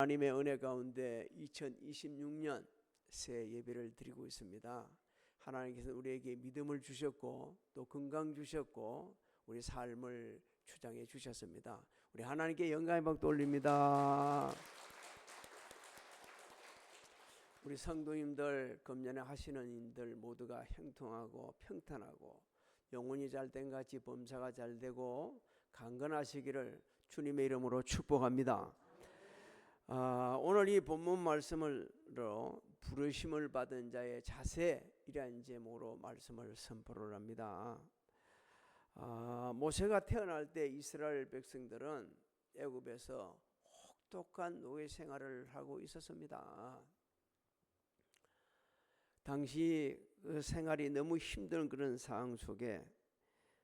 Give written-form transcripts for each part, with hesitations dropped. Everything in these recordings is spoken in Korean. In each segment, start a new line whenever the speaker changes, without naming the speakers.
하나님의 은혜 가운데 2026년 새 예배를 드리고 있습니다. 하나님께서 우리에게 믿음을 주셨고 또 건강 주셨고 우리 삶을 주장해 주셨습니다. 우리 하나님께 영광의 박수 올립니다. 우리 성도님들, 금년에 하시는 일들 모두가 형통하고 평탄하고 영혼이 잘된 같이 범사가 잘되고 강건하시기를 주님의 이름으로 축복합니다. 오늘 이 본문 말씀으로 부르심을 받은 자의 자세이라는 제목으로 말씀을 선포를 합니다. 모세가 태어날 때 이스라엘 백성들은 애굽에서 혹독한 노예 생활을 하고 있었습니다. 당시 그 생활이 너무 힘든 그런 상황 속에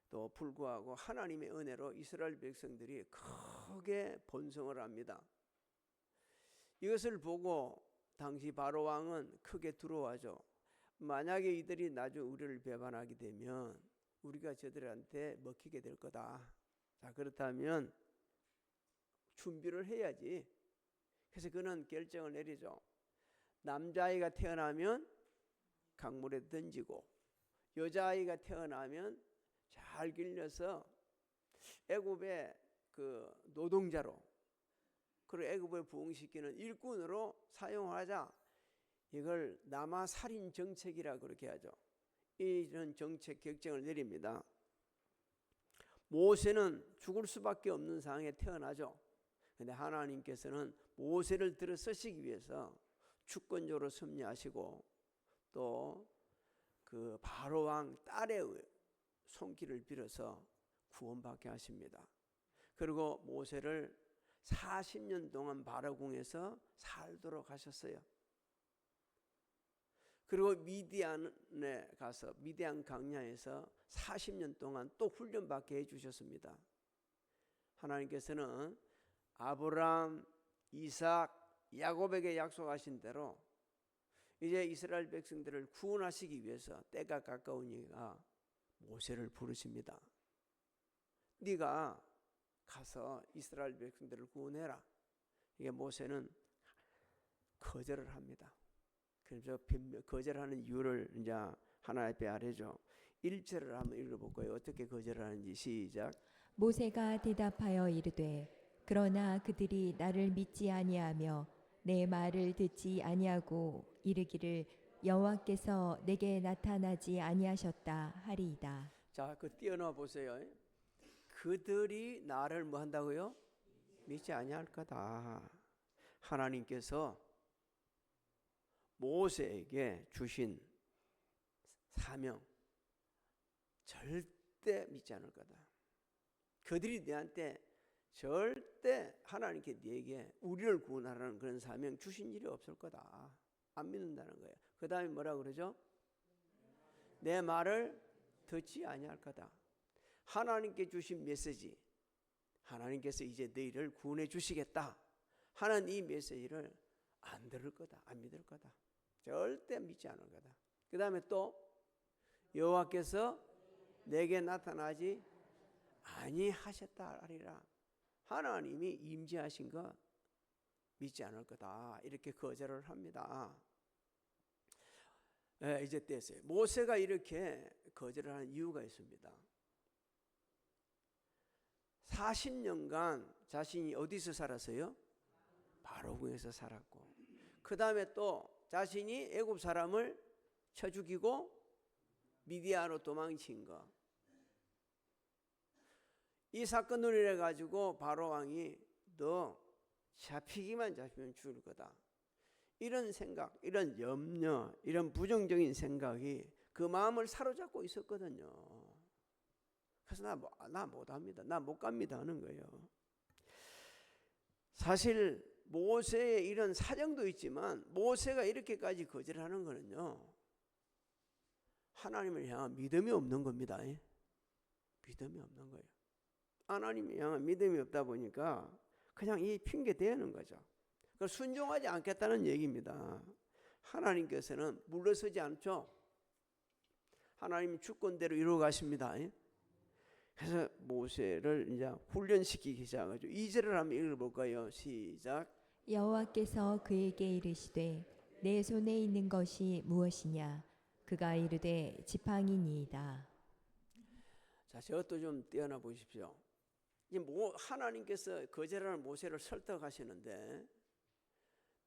또 불구하고 하나님의 은혜로 이스라엘 백성들이 크게 번성을 합니다. 이것을 보고 당시 바로 왕은 크게 두려워하죠. 만약에 이들이 나중에 우리를 배반하게 되면 우리가 저들한테 먹히게 될 거다. 자, 그렇다면 준비를 해야지. 그래서 그는 결정을 내리죠. 남자아이가 태어나면 강물에 던지고 여자아이가 태어나면 잘 길러서 애굽의 그 노동자로 그리고 애굽을 부흥시키는 일꾼으로 사용하자. 이걸 남아살인 정책이라 그렇게 하죠. 이런 정책 결정을 내립니다. 모세는 죽을 수밖에 없는 상황에 태어나죠. 그런데 하나님께서는 모세를 들어 쓰시기 위해서 주권적으로 섭리하시고 또 그 바로 왕 딸의 손길을 빌어서 구원받게 하십니다. 그리고 모세를 40년 동안 바로궁에서 살도록 하셨어요. 그리고 미디안에 가서 미디안 강야에서 40년 동안 또 훈련받게 해주셨습니다. 하나님께서는 아브라함, 이삭, 야곱에게 약속하신 대로 이제 이스라엘 백성들을 구원하시기 위해서 때가 가까우니까 모세를 부르십니다. 네가 가서 이스라엘 백성들을 구원해라. 이게 모세는 거절을 합니다. 그래서 거절하는 이유를 이제 하나 앞에 알려줘. 1절을 한번 읽어볼까요? 어떻게 거절하는지. 시작.
모세가 대답하여 이르되 그러나 그들이 나를 믿지 아니하며 내 말을 듣지 아니하고 이르기를 여호와께서 내게 나타나지 아니하셨다 하리이다.
자, 그 띄어넣어 보세요. 그들이 나를 뭐 한다고요? 믿지 아니할 거다. 하나님께서 모세에게 주신 사명 절대 믿지 않을 거다. 그들이 내한테 절대 하나님께 네게 우리를 구원하라는 그런 사명 주신 일이 없을 거다. 안 믿는다는 거예요. 그 다음에 뭐라 그러죠? 내 말을 듣지 아니할 거다. 하나님께 주신 메시지, 하나님께서 이제 너희를 구원해 주시겠다 하는 이 메시지를 안 들을 거다. 안 믿을 거다. 절대 믿지 않을 거다. 그 다음에 또 여호와께서 내게 나타나지 아니하셨다 하리라. 하나님이 임재하신 거 믿지 않을 거다. 이렇게 거절을 합니다. 이제 됐어요. 모세가 이렇게 거절을 하는 이유가 있습니다. 40년간 자신이 어디서 살았어요? 바로궁에서 살았고, 그 다음에 또 자신이 애굽 사람을 쳐 죽이고 미디아로 도망친 거, 이 사건을 인해 가지고 바로 왕이 너 잡히기만 잡히면 죽을 거다. 이런 생각, 이런 염려, 이런 부정적인 생각이 그 마음을 사로잡고 있었거든요. 그래서 나 못합니다. 나 못 갑니다 하는 거예요. 사실 모세의 이런 사정도 있지만 모세가 이렇게까지 거절하는 거는요, 하나님을 향한 믿음이 없는 겁니다. 믿음이 없는 거예요. 하나님을 향한 믿음이 없다 보니까 그냥 이 핑계 대는 거죠. 순종하지 않겠다는 얘기입니다. 하나님께서는 물러서지 않죠. 하나님이 주권대로 이루어 가십니다. 그래서 모세를 이제 훈련시키기 시작하죠. 2절을 한번 읽어볼까요? 시작.
여호와께서 그에게 이르시되 내 손에 있는 것이 무엇이냐? 그가 이르되 지팡이니이다.
자, 저것도 좀 떼어나 보십시오. 하나님께서 거절하는 모세를 설득하시는데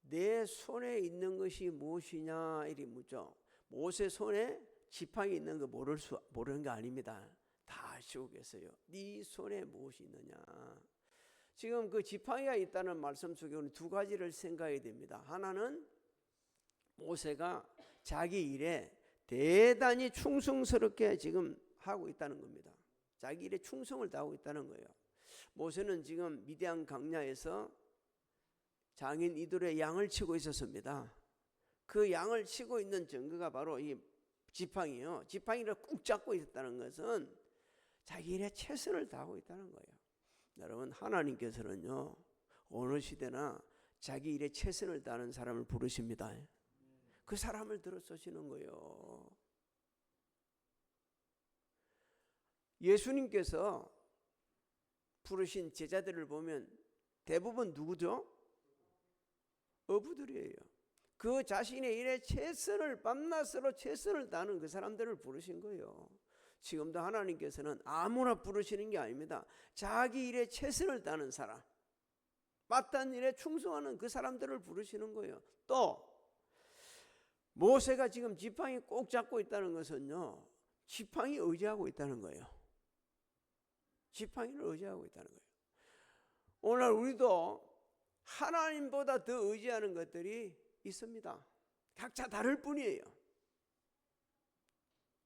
내 손에 있는 것이 무엇이냐 이리 묻죠. 모세 손에 지팡이 있는 거 모르는 거 아닙니다. 다 아시고 계세요. 네 손에 무엇이 있느냐. 지금 그 지팡이가 있다는 말씀 속에 우리 두 가지를 생각해야 됩니다. 하나는 모세가 자기 일에 대단히 충성스럽게 지금 하고 있다는 겁니다. 자기 일에 충성을 다하고 있다는 거예요. 모세는 지금 미디안 광야에서 장인 이돌의 양을 치고 있었습니다. 그 양을 치고 있는 증거가 바로 이 지팡이요. 지팡이를 꾹 잡고 있었다는 것은 자기 일에 최선을 다하고 있다는 거예요. 여러분, 하나님께서는요, 어느 시대나 자기 일에 최선을 다하는 사람을 부르십니다. 그 사람을 들어 쓰시는 거예요. 예수님께서 부르신 제자들을 보면 대부분 누구죠? 어부들이에요. 그 자신의 일에 최선을 밤낮으로 최선을 다하는 그 사람들을 부르신 거예요. 지금도 하나님께서는 아무나 부르시는 게 아닙니다. 자기 일에 최선을 다하는 사람, 마땅한 일에 충성하는 그 사람들을 부르시는 거예요. 또 모세가 지금 지팡이 꼭 잡고 있다는 것은요, 지팡이 의지하고 있다는 거예요. 지팡이를 의지하고 있다는 거예요. 오늘 우리도 하나님보다 더 의지하는 것들이 있습니다. 각자 다를 뿐이에요.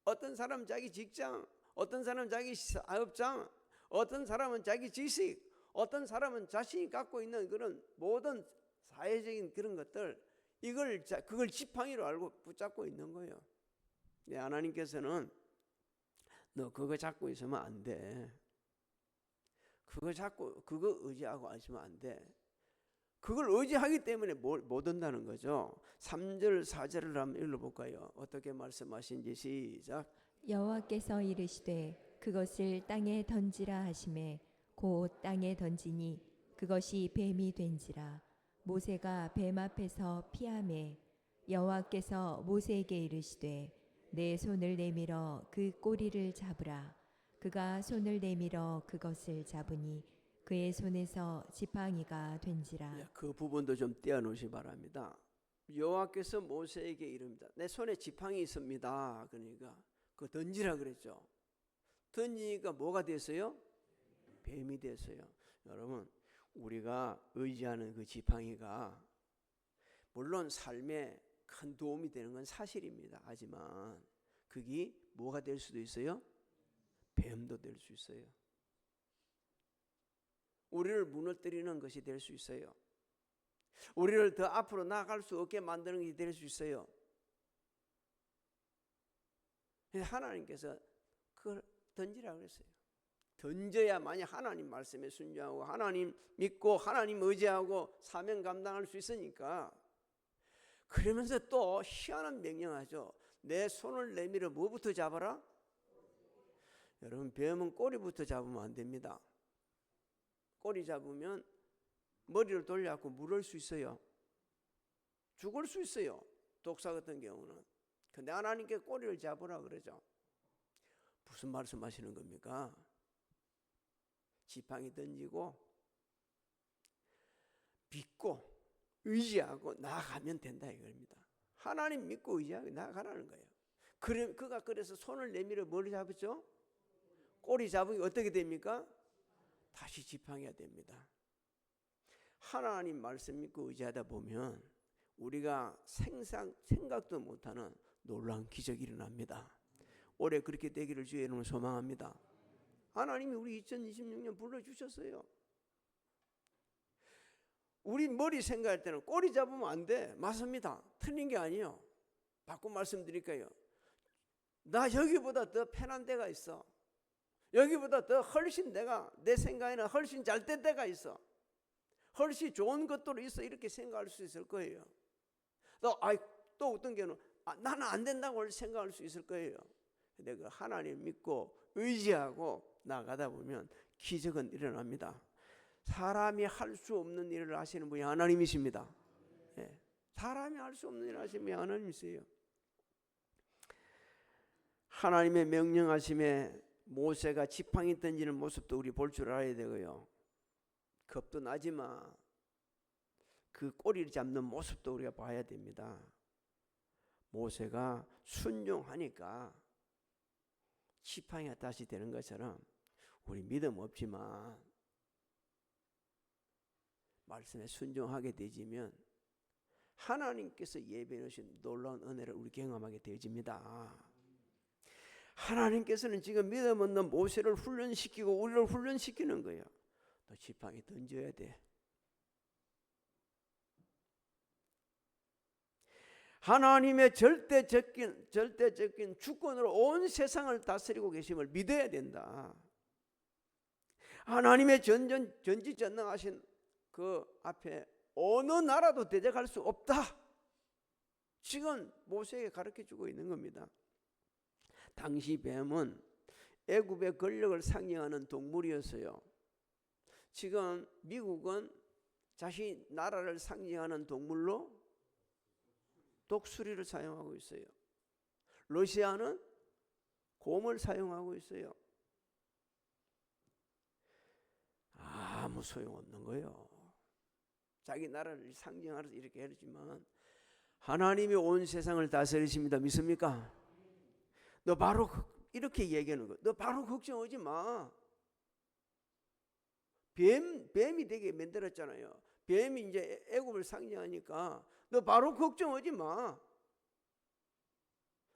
어떤 사람은 자기 직장, 어떤 사람은 자기 사업장, 어떤 사람은 자기 지식, 어떤 사람은 자신이 갖고 있는 그런 모든 사회적인 그런 것들, 그걸 지팡이로 알고 붙잡고 있는 거예요. 하나님께서는 너 그거 잡고 있으면 안 돼. 그거 의지하고 있으면 안 돼. 그걸 의지하기 때문에 못 온다는 거죠. 3절 4절을 한번 읽어볼까요? 어떻게 말씀하신지 시작.
여호와께서 이르시되 그것을 땅에 던지라 하시매 곧 땅에 던지니 그것이 뱀이 된지라. 모세가 뱀 앞에서 피하매 여호와께서 모세에게 이르시되 내 손을 내밀어 그 꼬리를 잡으라. 그가 손을 내밀어 그것을 잡으니 그의 손에서 지팡이가 된지라.
그 부분도 좀 떼어놓으시 바랍니다. 여호와께서 모세에게 이릅니다. 내 손에 지팡이 있습니다. 그러니까 그거 던지라 그랬죠. 던지니까 뭐가 됐어요? 뱀이 됐어요. 여러분, 우리가 의지하는 그 지팡이가 물론 삶에 큰 도움이 되는 건 사실입니다. 하지만 그게 뭐가 될 수도 있어요? 뱀도 될 수 있어요. 우리를 무너뜨리는 것이 될 수 있어요. 우리를 더 앞으로 나아갈 수 없게 만드는 것이 될 수 있어요. 하나님께서 그걸 던지라고 그랬어요. 던져야 만약 하나님 말씀에 순종하고 하나님 믿고 하나님 의지하고 사명 감당할 수 있으니까. 그러면서 또 희한한 명령하죠. 내 손을 내밀어 뭐부터 잡아라? 여러분, 뱀은 꼬리부터 잡으면 안 됩니다. 꼬리 잡으면 머리를 돌려갖고 물을 수 있어요. 죽을 수 있어요. 독사 같은 경우는. 근데 하나님께 꼬리를 잡으라 그러죠. 무슨 말씀하시는 겁니까? 지팡이 던지고 믿고 의지하고 나아가면 된다 이겁니다. 하나님 믿고 의지하고 나아가라는 거예요. 그가 그래서 손을 내밀어 뭘 잡았죠? 꼬리 잡으니 어떻게 됩니까? 다시 지팡이가 됩니다. 하나님 말씀 믿고 의지하다 보면 우리가 생각도 못하는 놀라운 기적이 일어납니다. 올해 그렇게 되기를 주의 이름으로 소망합니다. 하나님이 우리 2026년 불러주셨어요. 우리 머리 생각할 때는 꼬리 잡으면 안 돼. 맞습니다. 틀린 게 아니에요. 바꿔 말씀드릴까요? 나 여기보다 더 편한 데가 있어. 여기보다 더 훨씬 내 생각에는 훨씬 잘 된 데가 있어. 훨씬 좋은 것도 있어. 이렇게 생각할 수 있을 거예요. 또 어떤 경우는 나는 안 된다고 생각할 수 있을 거예요. 근데 그 하나님 믿고 의지하고 나가다 보면 기적은 일어납니다. 사람이 할 수 없는 일을 하시는 분이 하나님이십니다. 예. 사람이 할 수 없는 일을 하시는 분이 하나님이세요. 하나님의 명령하심에 모세가 지팡이 던지는 모습도 우리 볼 줄 알아야 되고요. 겁도 나지만 그 꼬리를 잡는 모습도 우리가 봐야 됩니다. 모세가 순종하니까 지팡이가 다시 되는 것처럼 우리 믿음 없지만 말씀에 순종하게 되지면 하나님께서 예비해 놓으신 놀라운 은혜를 우리 경험하게 되어집니다. 하나님께서는 지금 믿음 없는 모세를 훈련시키고 우리를 훈련시키는 거예요. 너 지팡이 던져야 돼. 하나님의 절대적인 주권으로 온 세상을 다스리고 계심을 믿어야 된다. 하나님의 전지전능하신 그 앞에 어느 나라도 대적할 수 없다. 지금 모세에게 가르쳐주고 있는 겁니다. 당시 뱀은 애굽의 권력을 상징하는 동물이었어요. 지금 미국은 자신 나라를 상징하는 동물로 독수리를 사용하고 있어요. 러시아는 곰을 사용하고 있어요. 아무 소용없는 거예요. 자기 나라를 상징하면서 이렇게 해주지만 하나님이 온 세상을 다스리십니다. 믿습니까? 너 바로 이렇게 얘기하는 거야. 너 바로 걱정하지 마. 뱀이 되게 만들었잖아요. 뱀이 이제 애굽을 상징하니까 너 바로 걱정하지 마.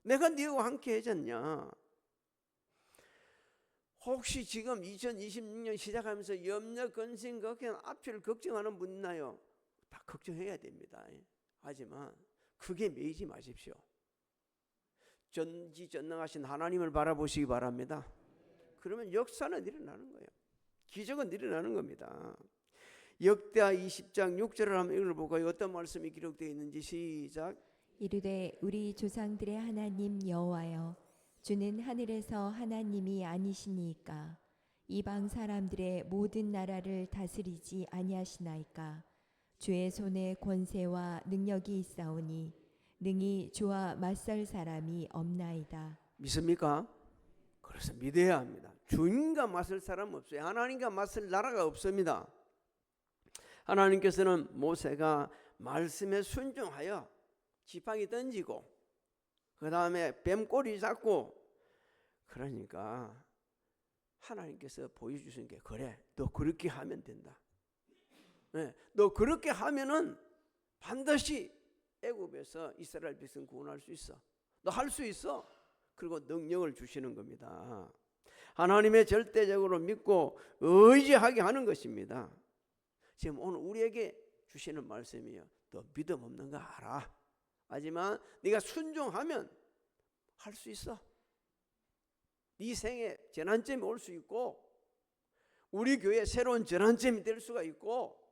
내가 너하고 함께 해줬냐. 혹시 지금 2026년 시작하면서 염려, 근심, 걱정, 앞을 걱정하는 분 있나요? 다 걱정해야 됩니다. 하지만 그게 매이지 마십시오. 전지전능하신 하나님을 바라보시기 바랍니다. 그러면 역사는 일어나는 거예요. 기적은 일어나는 겁니다. 역대하 20장 6절을 한번 읽어볼까요? 어떤 말씀이 기록되어 있는지 시작.
이르되 우리 조상들의 하나님 여호와여, 주는 하늘에서 하나님이 아니시니까 이방 사람들의 모든 나라를 다스리지 아니하시나이까. 주의 손에 권세와 능력이 있사오니 능히 주와 맞설 사람이 없나이다.
믿습니까? 그래서 믿어야 합니다. 주님과 맞설 사람 없어요. 하나님과 맞설 나라가 없습니다. 하나님께서는 모세가 말씀에 순종하여 지팡이 던지고 그 다음에 뱀꼬리 잡고, 그러니까 하나님께서 보여주신 게 그래, 너 그렇게 하면 된다. 네, 너 그렇게 하면은 반드시 애굽에서 이스라엘 백성 구원할 수 있어. 너 할 수 있어. 그리고 능력을 주시는 겁니다. 하나님의 절대적으로 믿고 의지하게 하는 것입니다. 지금 오늘 우리에게 주시는 말씀이에요. 너 믿음 없는 거 알아. 하지만 네가 순종하면 할 수 있어. 네 생에 전환점이 올 수 있고 우리 교회에 새로운 전환점이 될 수가 있고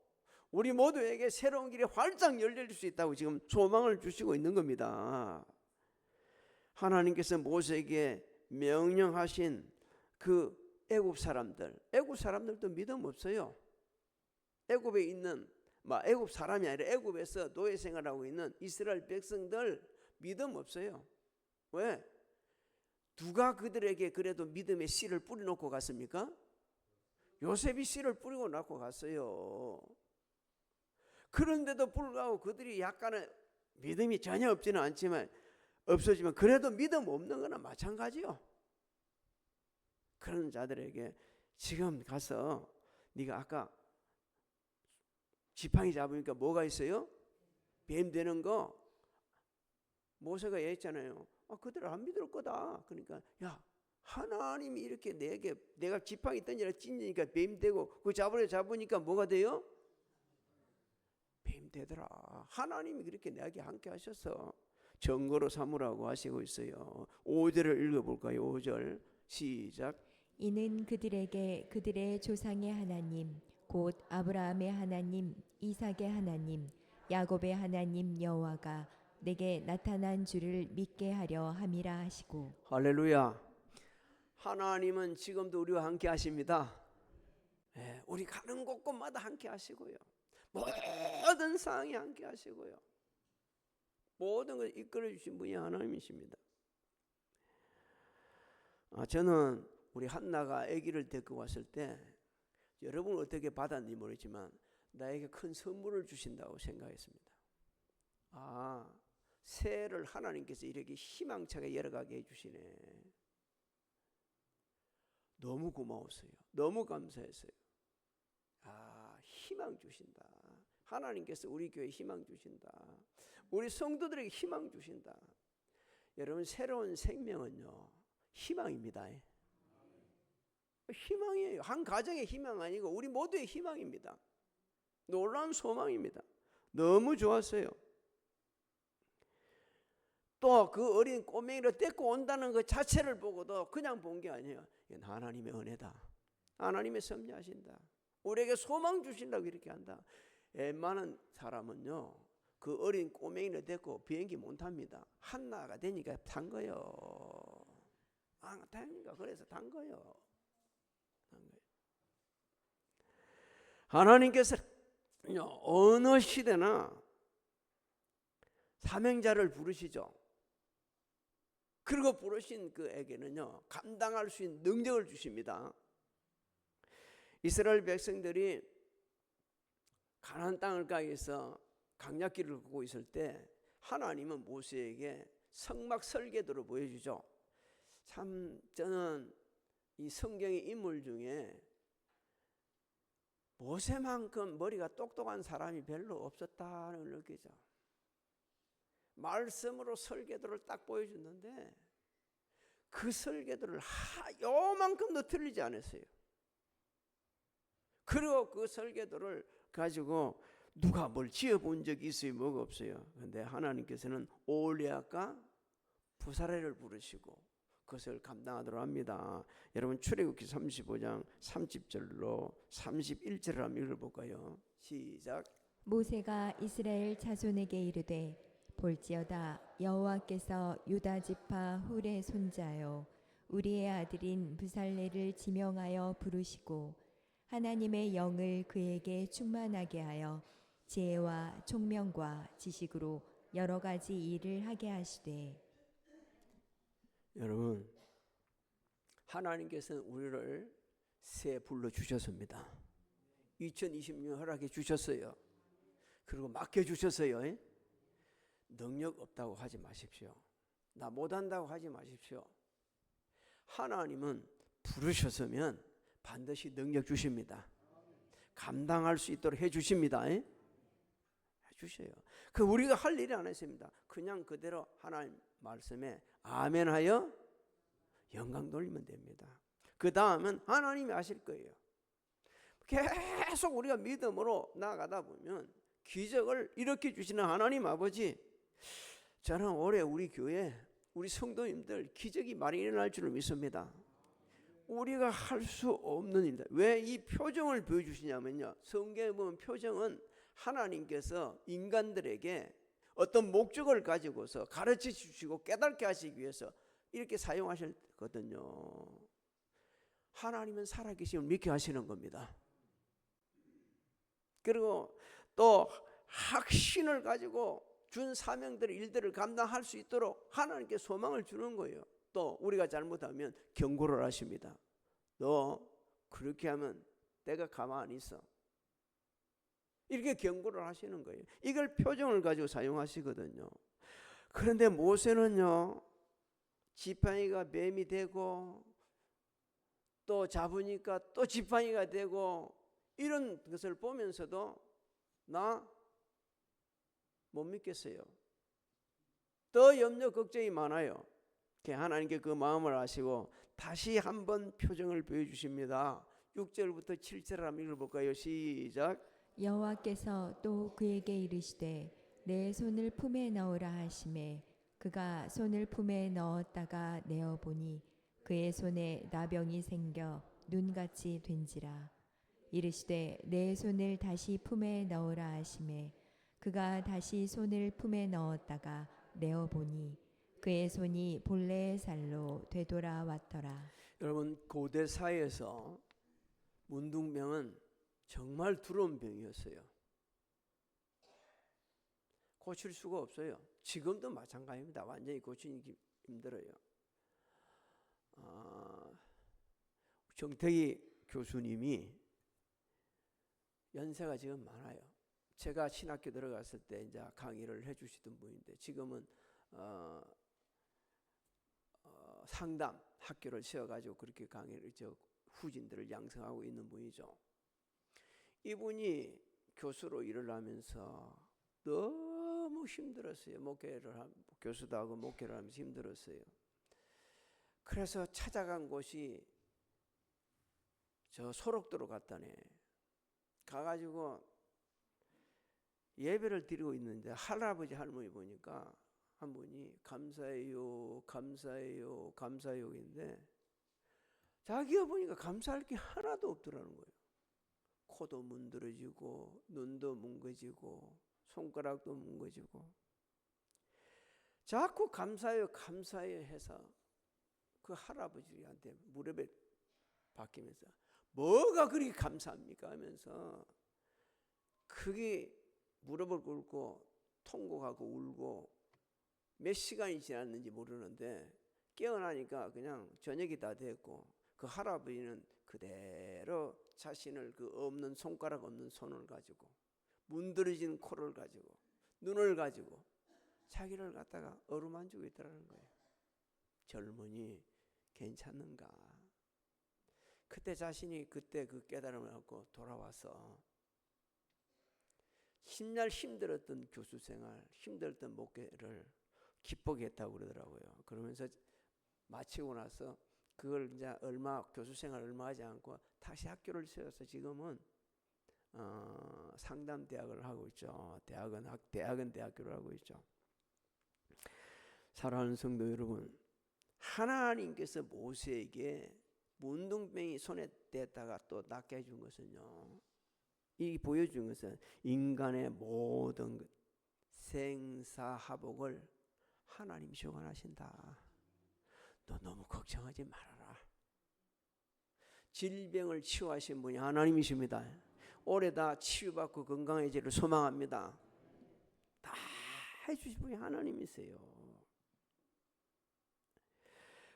우리 모두에게 새로운 길이 활짝 열릴 수 있다고 지금 소망을 주시고 있는 겁니다. 하나님께서 모세에게 명령하신 그 애굽 사람들도 믿음 없어요. 애굽에 있는 애굽 사람이 아니라 애굽에서 노예 생활하고 있는 이스라엘 백성들 믿음 없어요. 왜? 누가 그들에게 그래도 믿음의 씨를 뿌려놓고 갔습니까? 요셉이 씨를 뿌리고 놓고 갔어요. 그런데도 불구하고 그들이 약간의 믿음이 전혀 없지는 않지만 없어지면 그래도 믿음 없는 거나 마찬가지요. 그런 자들에게 지금 가서 네가 아까 지팡이 잡으니까 뭐가 있어요? 뱀 되는 거. 모세가 얘기했잖아요. 그들 안 믿을 거다. 그러니까 야, 하나님이 이렇게 내가 지팡이 던지라 찢으니까 뱀 되고 그 잡으니까 뭐가 돼요? 뱀 되더라. 하나님이 그렇게 내게 함께 하셔서 증거로 삼으라고 하시고 있어요. 5절을 읽어볼까요? 5절 시작.
이는 그들에게 그들의 조상의 하나님 곧 아브라함의 하나님, 이삭의 하나님, 야곱의 하나님 여호와가 내게 나타난 줄을 믿게 하려 함이라 하시고.
할렐루야. 하나님은 지금도 우리와 함께 하십니다. 우리 가는 곳곳마다 함께 하시고요. 모든 상황에 함께 하시고요. 모든 걸 이끌어 주신 분이 하나님이십니다. 저는 우리 한나가 아기를 데리고 왔을 때 여러분 어떻게 받았는지 모르지만 나에게 큰 선물을 주신다고 생각했습니다. 새해를 하나님께서 이렇게 희망차게 열어가게 해주시네. 너무 고마웠어요. 너무 감사했어요. 희망 주신다. 하나님께서 우리 교회에 희망 주신다. 우리 성도들에게 희망 주신다. 여러분, 새로운 생명은요, 희망입니다. 희망이에요. 한 가정의 희망 아니고 우리 모두의 희망입니다. 놀라운 소망입니다. 너무 좋았어요. 또 그 어린 꼬맹이를 데리고 온다는 것 자체를 보고도 그냥 본 게 아니에요. 이건 하나님의 은혜다. 하나님의 섭리하신다. 우리에게 소망 주신다고 이렇게 한다. 웬만한 사람은요, 그 어린 꼬맹이를 데리고 비행기 못 탑니다. 한나가 되니까 탄 거예요. 다행이니까 그래서 탄 거예요. 하나님께서 어느 시대나 사명자를 부르시죠. 그리고 부르신 그에게는요, 감당할 수 있는 능력을 주십니다. 이스라엘 백성들이 가나안 땅을 가에서 강약길을 걷고 있을 때 하나님은 모세에게 성막 설계도를 보여주죠. 참 저는 이 성경의 인물 중에 모세만큼 머리가 똑똑한 사람이 별로 없었다는 걸 느끼죠. 말씀으로 설계도를 딱 보여줬는데 그 설계도를 요만큼도 틀리지 않았어요. 그리고 그 설계도를 가지고 누가 뭘 지어본 적이 있어요? 뭐가 없어요. 그런데 하나님께서는 올리앗과 부사레를 부르시고 그것을 감당하도록 합니다. 여러분, 출애굽기 35장 30절로 31절을 한번 읽어볼까요? 시작.
모세가 이스라엘 자손에게 이르되 볼지어다 여호와께서 유다 지파 훌의 손자요 우리의 아들인 부살레를 지명하여 부르시고 하나님의 영을 그에게 충만하게 하여 지혜와 총명과 지식으로 여러 가지 일을 하게 하시되.
여러분, 하나님께서는 우리를 새 불러 주셨습니다. 2026년 허락해 주셨어요. 그리고 맡겨 주셨어요. 능력 없다고 하지 마십시오. 나 못한다고 하지 마십시오. 하나님은 부르셨으면 반드시 능력 주십니다. 감당할 수 있도록 해주십니다. 해주셔요. 그 우리가 할 일이 안 했습니다. 그냥 그대로 하나님 말씀에 아멘하여 영광 돌리면 됩니다. 그 다음은 하나님이 하실 거예요. 계속 우리가 믿음으로 나아가다 보면 기적을 일으켜 주시는 하나님 아버지, 저는 올해 우리 교회 우리 성도님들 기적이 많이 일어날 줄을 믿습니다. 우리가 할 수 없는 일이다. 왜 이 표정을 보여주시냐면요, 성경에 보면 표정은 하나님께서 인간들에게 어떤 목적을 가지고서 가르쳐 주시고 깨닫게 하시기 위해서 이렇게 사용하셨거든요. 하나님은 살아계심을 믿게 하시는 겁니다. 그리고 또 확신을 가지고 준 사명들의 일들을 감당할 수 있도록 하나님께 소망을 주는 거예요. 또 우리가 잘못하면 경고를 하십니다. 너 그렇게 하면 내가 가만히 있어. 이렇게 경고를 하시는 거예요. 이걸 표정을 가지고 사용하시거든요. 그런데 모세는요, 지팡이가 뱀이 되고 또 잡으니까 또 지팡이가 되고 이런 것을 보면서도 나 못 믿겠어요. 더 염려 걱정이 많아요. 하나님께 그 마음을 아시고 다시 한번 표정을 보여주십니다. 6절부터 7절을 한번 읽어볼까요? 시작.
여호와께서 또 그에게 이르시되 내 손을 품에 넣으라 하시매 그가 손을 품에 넣었다가 내어 보니 그의 손에 나병이 생겨 눈같이 된지라. 이르시되 내 손을 다시 품에 넣으라 하시매 그가 다시 손을 품에 넣었다가 내어 보니 그의 손이 본래의 살로 되돌아왔더라.
여러분, 고대 사회에서 문둥병은 정말 두려운 병이었어요. 고칠 수가 없어요. 지금도 마찬가지입니다. 완전히 고치기 힘들어요. 정태기 교수님이 연세가 지금 많아요. 제가 신학교 들어갔을 때 이제 강의를 해주시던 분인데 지금은 상담 학교를 세워가지고 그렇게 강의를 후진들을 양성하고 있는 분이죠. 이분이 교수로 일을 하면서 너무 힘들었어요. 교수도 하고 목회를 하면서 힘들었어요. 그래서 찾아간 곳이 저 소록도로 갔다네. 가가지고 예배를 드리고 있는데 할아버지 할머니 보니까 한 분이 감사해요 감사해요 감사해요인데 자기가 보니까 감사할 게 하나도 없더라는 거예요. 코도 문드러지고 눈도 뭉개지고 손가락도 뭉개지고 자꾸 감사해요 감사해요 해서 그 할아버지한테 무릎에 박히면서 뭐가 그렇게 감사합니까 하면서 크게 무릎을 꿇고 통곡하고 울고 몇 시간이 지났는지 모르는데 깨어나니까 그냥 저녁이 다 됐고 그 할아버지는 그대로 자신을 그 없는 손가락 없는 손을 가지고 문드러진 코를 가지고 눈을 가지고 자기를 갖다가 어루만지고 있다는 거예요. 젊은이 괜찮는가? 그때 자신이 그때 그 깨달음을 갖고 돌아와서 10년 힘들었던 교수 생활, 힘들었던 목회를 기쁘게 했다고 그러더라고요. 그러면서 마치고 나서 그걸 이제 교수 생활 얼마 하지 않고 다시 학교를 세워서 지금은 상담 대학을 하고 있죠. 대학은 대학교를 하고 있죠. 사랑하는 성도 여러분, 하나님께서 모세에게 문둥병이 손에 댔다가 또 낫게 해준 것은요, 이 보여준 것은 인간의 모든 생사화복을 하나님이 주관하신다. 너 너무 걱정하지 말아라. 질병을 치유하신 분이 하나님이십니다. 올해 다 치유받고 건강해지를 소망합니다. 다 해주신 분이 하나님이세요.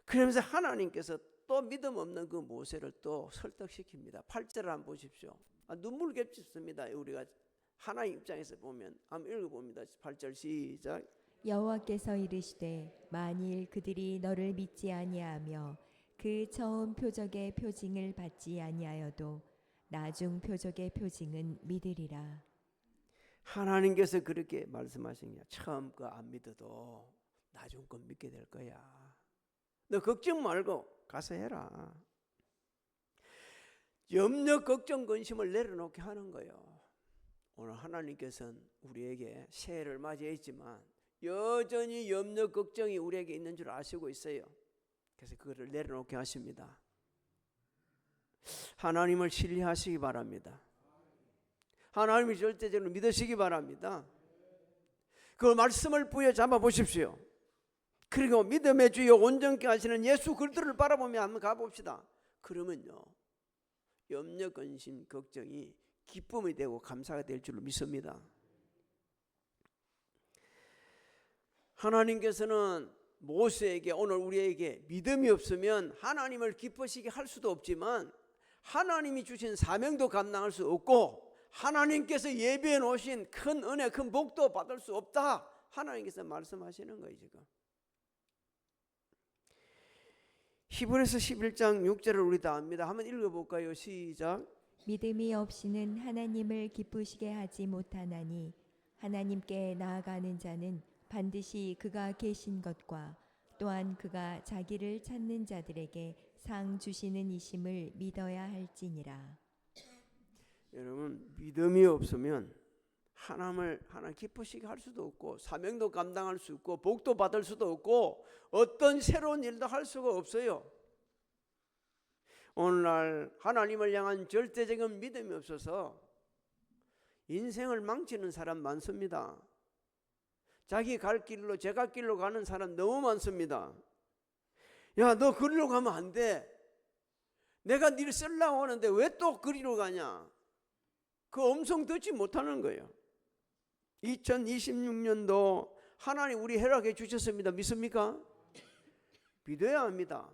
그러면서 하나님께서 또 믿음 없는 그 모세를 또 설득시킵니다. 8절을 한번 보십시오. 눈물겹습니다. 우리가 하나님 입장에서 보면 한번 읽어봅니다. 8절 시작.
여호와께서 이르시되 만일 그들이 너를 믿지 아니하며 그 처음 표적의 표징을 받지 아니하여도 나중 표적의 표징은 믿으리라.
하나님께서 그렇게 말씀하신 게 처음 거 안 믿어도 나중 건 믿게 될 거야. 너 걱정 말고 가서 해라. 염려, 걱정, 근심을 내려놓게 하는 거예요. 오늘 하나님께서는 우리에게 새해를 맞이했지만 여전히 염려, 걱정이 우리에게 있는 줄 아시고 있어요. 그래서 그거를 내려놓게 하십니다. 하나님을 신뢰하시기 바랍니다. 하나님을 절대적으로 믿으시기 바랍니다. 그 말씀을 부여잡아 보십시오. 그리고 믿음의 주여 온전케 하시는 예수 그리스도를 바라보며 한번 가봅시다. 그러면요, 염려, 근심, 걱정이 기쁨이 되고 감사가 될 줄로 믿습니다. 하나님께서는 모세에게, 오늘 우리에게 믿음이 없으면 하나님을 기쁘시게 할 수도 없지만 하나님이 주신 사명도 감당할 수 없고 하나님께서 예비해 놓으신 큰 은혜, 큰 복도 받을 수 없다. 하나님께서 말씀하시는 거예요. 지금 히브리서 11장 6절을 우리 다 압니다. 한번 읽어볼까요? 시작.
믿음이 없이는 하나님을 기쁘시게 하지 못하나니 하나님께 나아가는 자는 반드시 그가 계신 것과 또한 그가 자기를 찾는 자들에게 상 주시는 이심을 믿어야 할지니라.
여러분, 믿음이 없으면 하나님 기쁘시게 할 수도 없고 사명도 감당할 수 없고 복도 받을 수도 없고 어떤 새로운 일도 할 수가 없어요. 오늘날 하나님을 향한 절대적인 믿음이 없어서 인생을 망치는 사람 많습니다. 자기 갈 길로 제갈 길로 가는 사람 너무 많습니다. 야, 너 그리로 가면 안 돼. 내가 니를 쓰려고 하는데 왜 또 그리로 가냐? 그 음성 듣지 못하는 거예요. 2026년도 하나님 우리 허락해 주셨습니다. 믿습니까? 믿어야 합니다.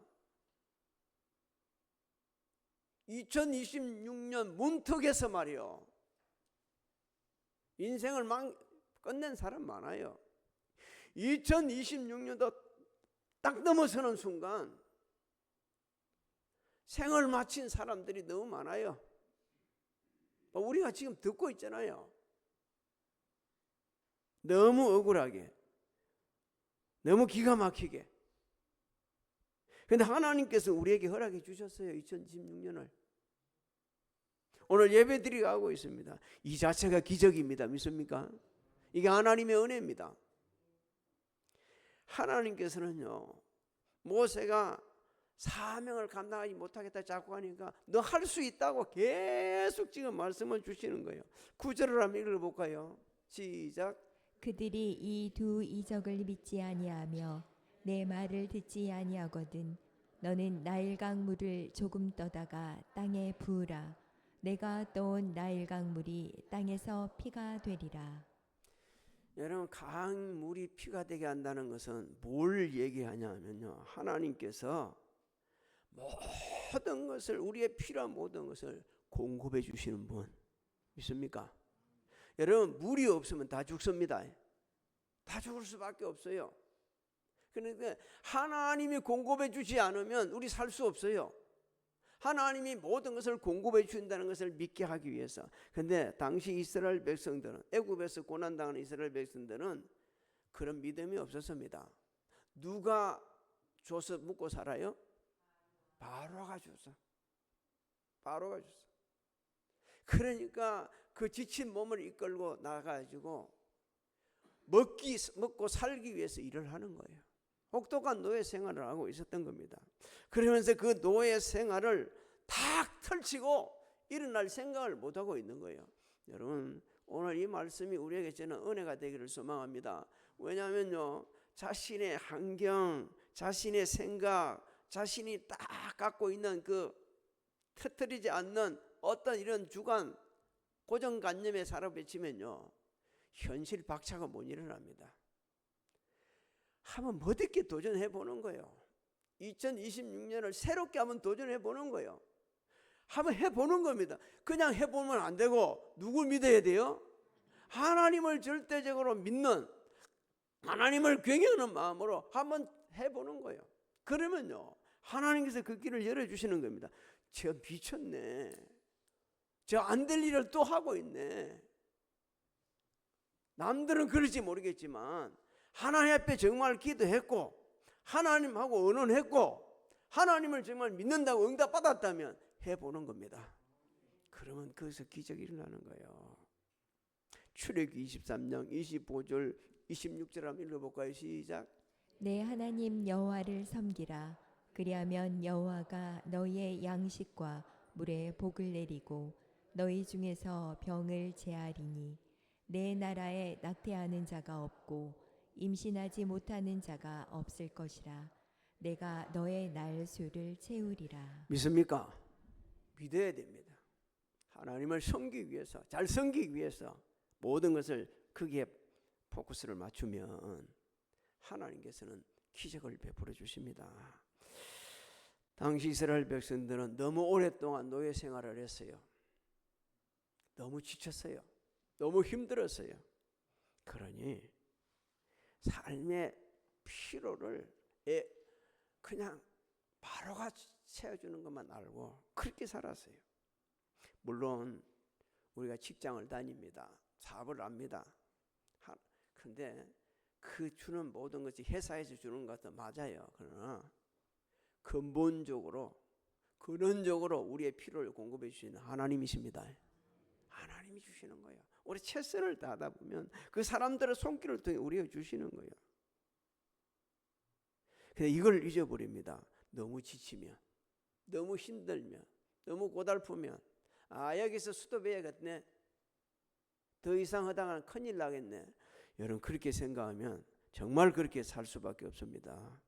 2026년 문턱에서 말이요, 인생을 끝낸 사람 많아요. 2026년도 딱 넘어서는 순간 생을 마친 사람들이 너무 많아요. 우리가 지금 듣고 있잖아요. 너무 억울하게, 너무 기가 막히게. 그런데 하나님께서 우리에게 허락해 주셨어요. 2026년을. 오늘 예배드리고 가고 있습니다. 이 자체가 기적입니다. 믿습니까? 이게 하나님의 은혜입니다. 하나님께서는요, 모세가 사명을 감당하지 못하겠다 자꾸 하니까 너 할 수 있다고 계속 지금 말씀을 주시는 거예요. 9절을 한번 읽어볼까요? 시작.
그들이 이 두 이적을 믿지 아니하며 내 말을 듣지 아니하거든 너는 나일강 물을 조금 떠다가 땅에 부으라. 내가 떠온 나일강 물이 땅에서 피가 되리라.
여러분, 강물이 피가 되게 한다는 것은 뭘 얘기하냐면요, 하나님께서 모든 것을, 우리의 필요한 모든 것을 공급해 주시는 분. 믿습니까? 여러분, 물이 없으면 다 죽습니다. 다 죽을 수밖에 없어요. 그런데 하나님이 공급해 주지 않으면 우리 살 수 없어요. 하나님이 모든 것을 공급해 주신다는 것을 믿게 하기 위해서. 근데 당시 이스라엘 백성들은, 애굽에서 고난당하는 이스라엘 백성들은 그런 믿음이 없었습니다. 누가 줘서 먹고 살아요? 바로가 줘서. 바로가 줘서. 그러니까 그 지친 몸을 이끌고 나가가지고 먹고 살기 위해서 일을 하는 거예요. 혹독한 노예 생활을 하고 있었던 겁니다. 그러면서 그 노예 생활을 탁 펼치고 일어날 생각을 못하고 있는 거예요. 여러분, 오늘 이 말씀이 우리에게 저는 은혜가 되기를 소망합니다. 왜냐하면요, 자신의 환경, 자신의 생각, 자신이 딱 갖고 있는 그 터뜨리지 않는 어떤 이런 주관, 고정관념에 살아비치면요, 현실 박차가 못 일어납니다. 한번 멋있게 도전해 보는 거예요. 2026년을 새롭게 한번 도전해 보는 거예요. 한번 해보는 겁니다. 그냥 해보면 안 되고 누굴 믿어야 돼요? 하나님을 절대적으로 믿는, 하나님을 경외하는 마음으로 한번 해보는 거예요. 그러면요, 하나님께서 그 길을 열어주시는 겁니다. 저 미쳤네, 저 안 될 일을 또 하고 있네. 남들은 그럴지 모르겠지만 하나님 앞에 정말 기도했고 하나님하고 의논했고 하나님을 정말 믿는다고 응답받았다면 해보는 겁니다. 그러면 거기서 기적이 일어나는 거예요. 출애굽기 23장 25절 26절 한번 읽어볼까요? 시작.
내 하나님 여호와를 섬기라. 그리하면 여호와가 너희의 양식과 물에 복을 내리고 너희 중에서 병을 제하리니 내 나라에 낙태하는 자가 없고 임신하지 못하는 자가 없을 것이라. 내가 너의 날수를 채우리라.
믿습니까? 믿어야 됩니다. 하나님을 섬기기 위해서, 잘 섬기기 위해서 모든 것을 거기에 포커스를 맞추면 하나님께서는 기적을 베풀어 주십니다. 당시 이스라엘 백성들은 너무 오랫동안 노예 생활을 했어요. 너무 지쳤어요. 너무 힘들었어요. 그러니 삶의 피로를 그냥 바로가 채워주는 것만 알고 그렇게 살았어요. 물론 우리가 직장을 다닙니다. 사업을 합니다. 그런데 그 주는 모든 것이 회사에서 주는 것도 맞아요. 그러나 근본적으로 우리의 필요를 공급해 주시는 하나님이십니다. 하나님이 주시는 거예요. 우리 최선을 다하다 보면 그 사람들의 손길을 통해 우리가 주시는 거예요. 근데 이걸 잊어버립니다. 너무 지치면, 너무 힘들면, 너무 고달프면, 여기서 수도배야겠네, 더 이상 하다가는 큰일 나겠네. 여러분, 그렇게 생각하면 정말 그렇게 살 수밖에 없습니다.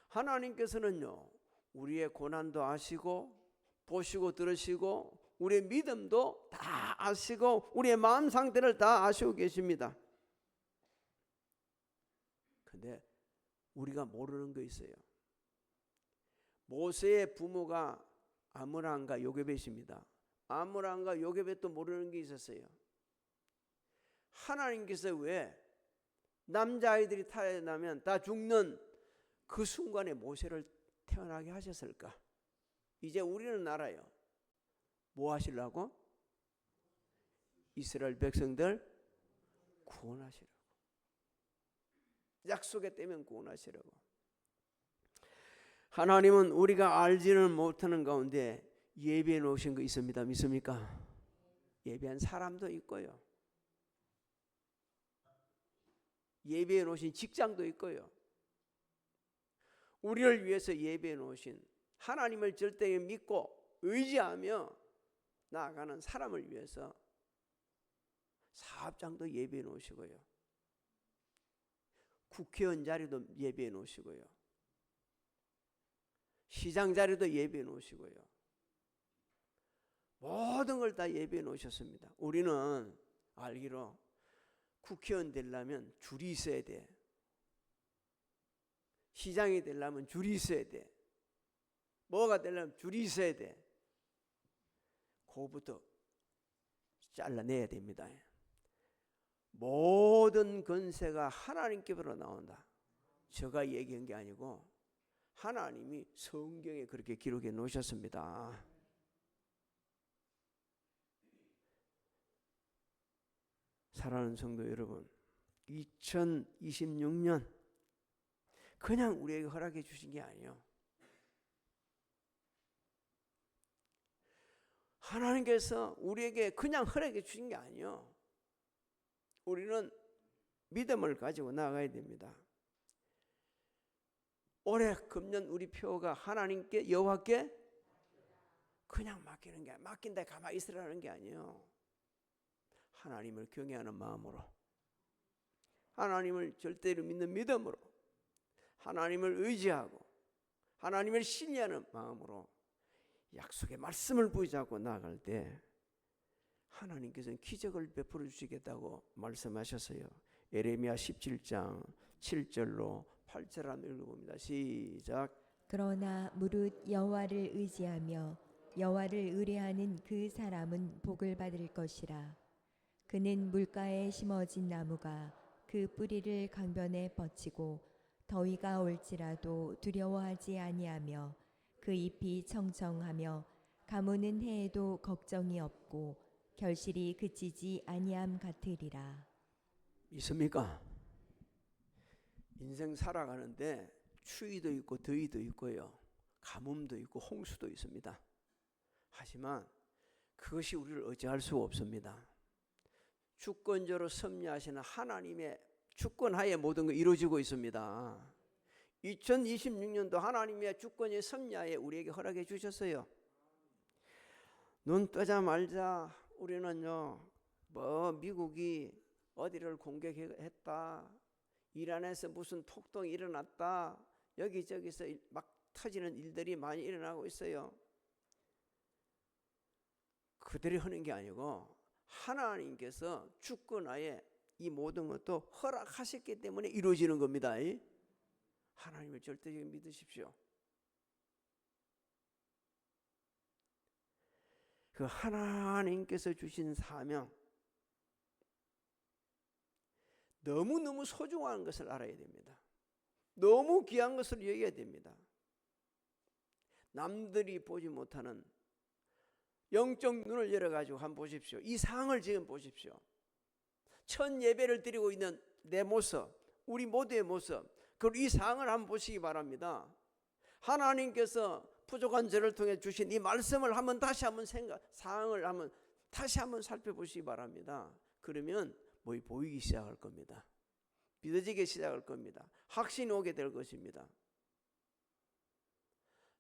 하나님께서는요, 우리의 고난도 아시고 보시고 들으시고 우리의 믿음도 다 아시고 우리의 마음 상태를 다 아시고 계십니다. 근데 우리가 모르는 거 있어요. 모세의 부모가 아므람과 요게벳입니다. 아므람과 요게벳도 모르는 게 있었어요. 하나님께서 왜 남자아이들이 태어나면 다 죽는 그 순간에 모세를 태어나게 하셨을까? 이제 우리는 알아요. 뭐 하시려고? 이스라엘 백성들 구원하시려고. 약속의 때면 구원하시려고. 하나님은 우리가 알지는 못하는 가운데 예비해 놓으신 거 있습니다. 믿습니까? 예비한 사람도 있고요. 예비해 놓으신 직장도 있고요. 우리를 위해서 예비해 놓으신 하나님을 절대 믿고 의지하며 나아가는 사람을 위해서 사업장도 예비해 놓으시고요. 국회의원 자리도 예비해 놓으시고요. 시장 자리도 예비해 놓으시고요. 모든 걸 다 예비해 놓으셨습니다. 우리는 알기로 국회의원 되려면 줄이 있어야 돼. 시장이 되려면 줄이 있어야 돼. 뭐가 되려면 줄이 있어야 돼. 그거부터 잘라내야 됩니다. 모든 권세가 하나님께로부터 나온다. 제가 얘기한 게 아니고 하나님이 성경에 그렇게 기록해 놓으셨습니다. 사랑하는 성도 여러분, 2026년 그냥 우리에게 허락해 주신 게 아니에요. 하나님께서 우리에게 그냥 허락해 주신 게 아니에요. 우리는 믿음을 가지고 나아가야 됩니다. 올해 금년 우리 표가 하나님께 여호와께 그냥 맡기는 게 아니에요. 맡긴다 가만히 있으라는 게 아니에요. 하나님을 경외하는 마음으로, 하나님을 절대로 믿는 믿음으로, 하나님을 의지하고 하나님을 신뢰하는 마음으로 약속의 말씀을 붙잡고 나아갈 때 하나님께서는 기적을 베풀어 주시겠다고 말씀하셨어요. 예레미야 17장 7절로 8절 한번 읽어봅니다. 시작.
그러나 무릇 여호와를 의지하며 여호와를 의뢰하는 그 사람은 복을 받을 것이라. 그는 물가에 심어진 나무가 그 뿌리를 강변에 뻗치고 더위가 올지라도 두려워하지 아니하며 그 잎이 청청하며 가무는 해에도 걱정이 없고 결실이 그치지 아니함 같으리라.
있습니까? 인생 살아가는데 추위도 있고 더위도 있고요. 가뭄도 있고 홍수도 있습니다. 하지만 그것이 우리를 어찌할 수 없습니다. 주권자로 섭리하시는 하나님의 주권하에 모든 게 이루어지고 있습니다. 2026년도 하나님의 주권의 섭리하에 우리에게 허락해 주셨어요. 눈 뜨자 말자 우리는요, 미국이 어디를 공격했다, 이란에서 무슨 폭동이 일어났다, 여기저기서 막 터지는 일들이 많이 일어나고 있어요. 그들이 하는 게 아니고 하나님께서 주권하에 이 모든 것도 허락하셨기 때문에 이루어지는 겁니다. 하나님을 절대적으로 믿으십시오. 그 하나님께서 주신 사명, 너무너무 소중한 것을 알아야 됩니다. 너무 귀한 것을 여겨야 됩니다. 남들이 보지 못하는 영적 눈을 열어가지고 한번 보십시오. 이 상황을 지금 보십시오. 첫 예배를 드리고 있는 내 모습, 우리 모두의 모습, 그리고 이 상황을 한번 보시기 바랍니다. 하나님께서 부족한 저를 통해 주신 이 말씀을 한번 다시 한번 상황을 한번 다시 한번 살펴보시기 바랍니다. 그러면 뭐 보이기 시작할 겁니다. 믿어지기 시작할 겁니다. 확신이 오게 될 것입니다.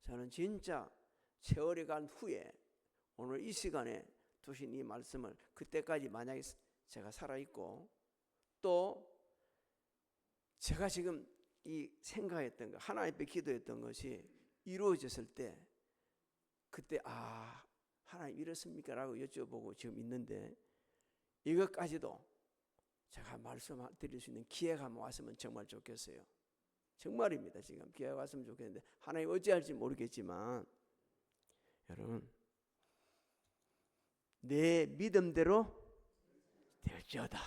저는 진짜 세월이 간 후에 오늘 이 시간에 두신 이 말씀을 그때까지 만약에 제가 살아있고 또 제가 지금 이 생각했던 거, 하나님 앞에 기도했던 것이 이루어졌을 때 그때 하나님 이렇습니까? 라고 여쭤보고 지금 있는데, 이것까지도 제가 말씀드릴 수 있는 기회가 왔으면 정말 좋겠어요. 정말입니다. 지금 기회가 왔으면 좋겠는데 하나님 어찌할지 모르겠지만, 여러분, 내 믿음대로 될지어다.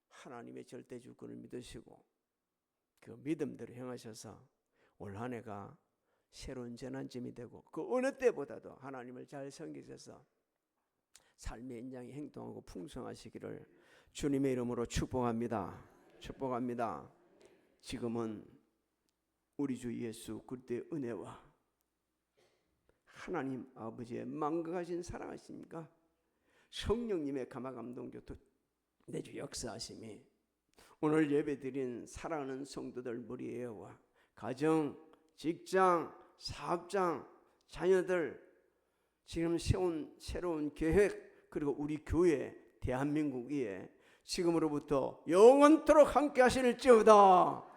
하나님의 절대 주권을 믿으시고 그 믿음대로 행하셔서 올 한 해가 새로운 전환점이 되고 그 어느 때보다도 하나님을 잘 섬기셔서 삶의 연장에 행동하고 풍성하시기를 주님의 이름으로 축복합니다. 축복합니다. 지금은 우리 주 예수 그리스도의 은혜와 하나님 아버지의 망각하신 사랑하십니까? 성령님의 감화감동 교통 내주 역사하심이 오늘 예배드린 사랑하는 성도들 머리에와 가정, 직장, 사업장, 자녀들 지금 세운 새로운 계획 그리고 우리 교회 대한민국 위에 지금으로부터 영원토록 함께 하실지어다.